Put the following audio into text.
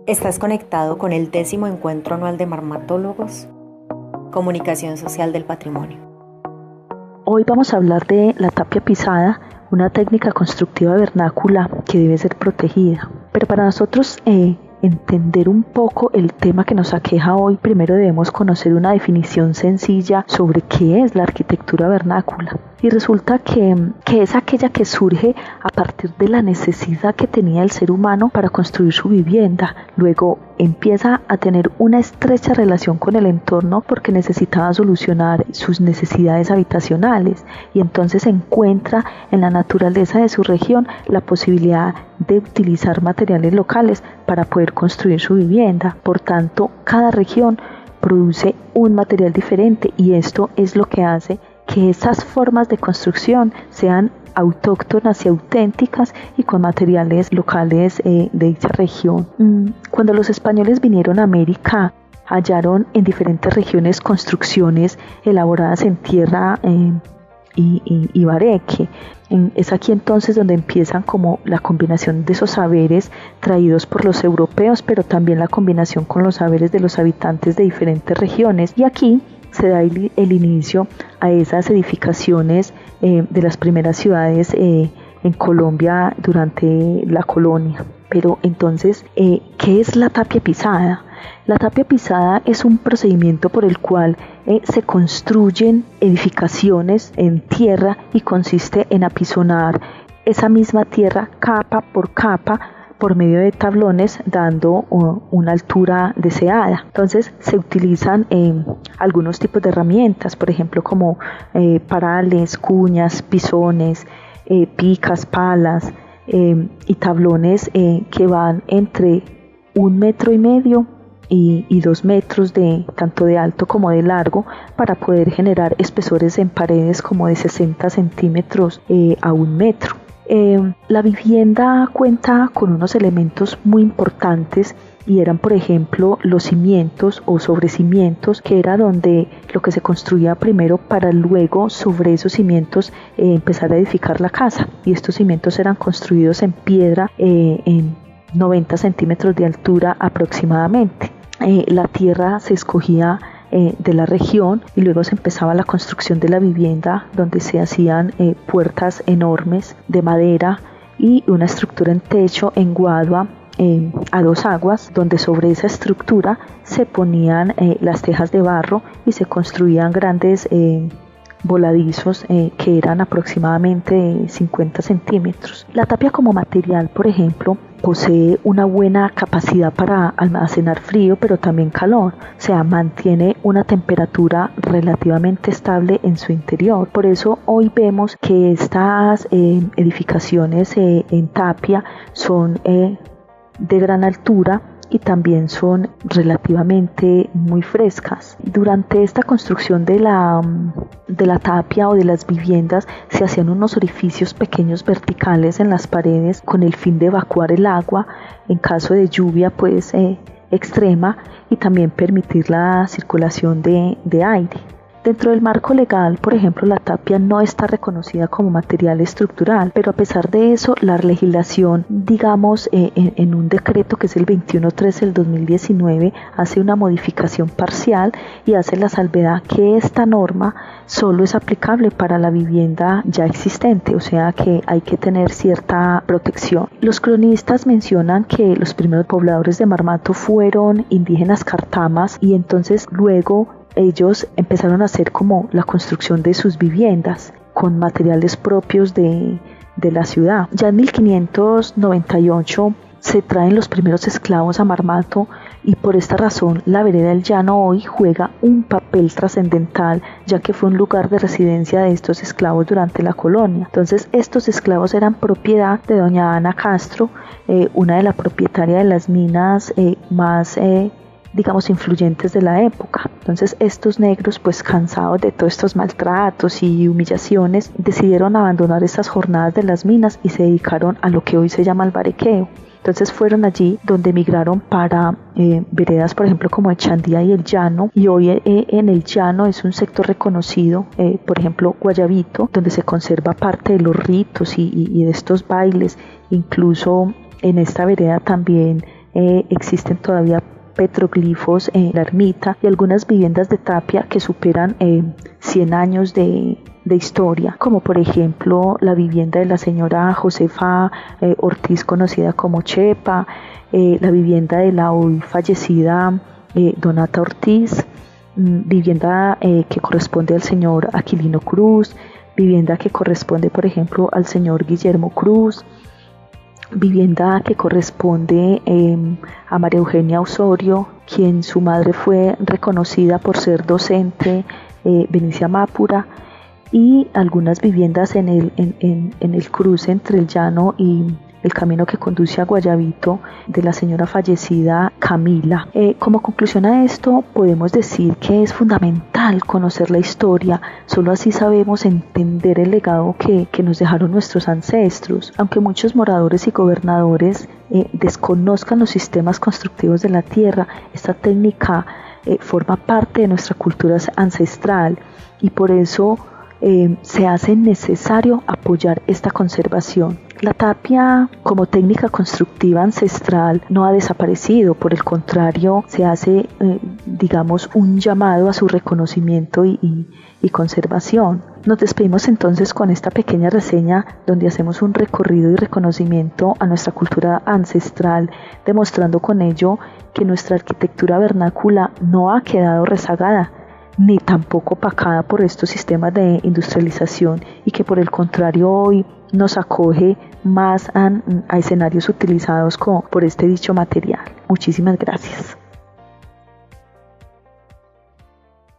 Estás conectado con el 10º Encuentro Anual de Marmatólogos, Comunicación Social del Patrimonio. Hoy vamos a hablar de la tapia pisada, una técnica constructiva vernácula que debe ser protegida. Pero para nosotros entender un poco el tema que nos aqueja hoy, primero debemos conocer una definición sencilla sobre qué es la arquitectura vernácula. Y resulta que es aquella que surge a partir de la necesidad que tenía el ser humano para construir su vivienda. Luego empieza a tener una estrecha relación con el entorno porque necesitaba solucionar sus necesidades habitacionales, y entonces encuentra en la naturaleza de su región la posibilidad de utilizar materiales locales para poder construir su vivienda. Por tanto, cada región produce un material diferente, y esto es lo que hace que esas formas de construcción sean autóctonas y auténticas y con materiales locales de dicha región. Cuando los españoles vinieron a América, hallaron en diferentes regiones construcciones elaboradas en tierra y bareque. Es aquí entonces donde empiezan como la combinación de esos saberes traídos por los europeos, pero también la combinación con los saberes de los habitantes de diferentes regiones, y aquí se da el inicio a esas edificaciones de las primeras ciudades en Colombia durante la colonia. Pero entonces, ¿qué es la tapia pisada? La tapia pisada es un procedimiento por el cual se construyen edificaciones en tierra y consiste en apisonar esa misma tierra capa por capa por medio de tablones, dando una altura deseada. Entonces se utilizan algunos tipos de herramientas, por ejemplo como parales, cuñas, pisones, picas, palas y tablones que van entre 1,5 metros y 2 metros tanto de alto como de largo, para poder generar espesores en paredes como de 60 centímetros a 1 metro. La vivienda cuenta con unos elementos muy importantes, y eran, por ejemplo, los cimientos o sobrecimientos, que era donde lo que se construía primero para luego sobre esos cimientos empezar a edificar la casa. Y estos cimientos eran construidos en piedra en 90 centímetros de altura aproximadamente. La tierra se escogía de la región, y luego se empezaba la construcción de la vivienda, donde se hacían puertas enormes de madera y una estructura en techo en guadua a 2 aguas, donde sobre esa estructura se ponían las tejas de barro y se construían grandes voladizos que eran aproximadamente 50 centímetros. La tapia como material, por ejemplo, posee una buena capacidad para almacenar frío, pero también calor. O sea, mantiene una temperatura relativamente estable en su interior. Por eso hoy vemos que estas edificaciones en tapia son de gran altura y también son relativamente muy frescas. Durante esta construcción de la tapia o de las viviendas se hacían unos orificios pequeños verticales en las paredes con el fin de evacuar el agua en caso de lluvia extrema, y también permitir la circulación de aire. Dentro del marco legal, por ejemplo, la tapia no está reconocida como material estructural, pero a pesar de eso, la legislación, digamos, en un decreto que es el 2113 del 2019, hace una modificación parcial y hace la salvedad que esta norma solo es aplicable para la vivienda ya existente, o sea que hay que tener cierta protección. Los cronistas mencionan que los primeros pobladores de Marmato fueron indígenas cartamas, y entonces luego ellos empezaron a hacer como la construcción de sus viviendas con materiales propios de la ciudad. Ya en 1598 se traen los primeros esclavos a Marmato, y por esta razón la vereda del Llano hoy juega un papel trascendental, ya que fue un lugar de residencia de estos esclavos durante la colonia. Entonces estos esclavos eran propiedad de doña Ana Castro, una de las propietarias de las minas más digamos influyentes de la época. Entonces estos negros, pues cansados de todos estos maltratos y humillaciones, decidieron abandonar estas jornadas de las minas y se dedicaron a lo que hoy se llama el barequeo. Entonces fueron allí donde migraron para veredas, por ejemplo, como el Chandía y el Llano, y hoy en el Llano es un sector reconocido, por ejemplo, Guayabito, donde se conserva parte de los ritos y de estos bailes. Incluso en esta vereda también existen todavía petroglifos en la ermita y algunas viviendas de tapia que superan 100 años de historia, como por ejemplo la vivienda de la señora Josefa Ortiz, conocida como Chepa, la vivienda de la hoy fallecida Donata Ortiz, vivienda que corresponde al señor Aquilino Cruz, vivienda que corresponde por ejemplo al señor Guillermo Cruz, vivienda que corresponde a María Eugenia Osorio, quien su madre fue reconocida por ser docente Benicia Mápura, y algunas viviendas en el cruce entre el llano y el camino que conduce a Guayabito de la señora fallecida Camila. Como conclusión a esto, podemos decir que es fundamental conocer la historia, solo así sabemos entender el legado que nos dejaron nuestros ancestros. Aunque muchos moradores y gobernadores desconozcan los sistemas constructivos de la tierra, esta técnica forma parte de nuestra cultura ancestral y por eso se hace necesario apoyar esta conservación. La tapia como técnica constructiva ancestral no ha desaparecido, por el contrario, se hace, un llamado a su reconocimiento y conservación. Nos despedimos entonces con esta pequeña reseña donde hacemos un recorrido y reconocimiento a nuestra cultura ancestral, demostrando con ello que nuestra arquitectura vernácula no ha quedado rezagada, ni tampoco opacada por estos sistemas de industrialización y que por el contrario hoy nos acoge más a escenarios utilizados por este dicho material. Muchísimas gracias.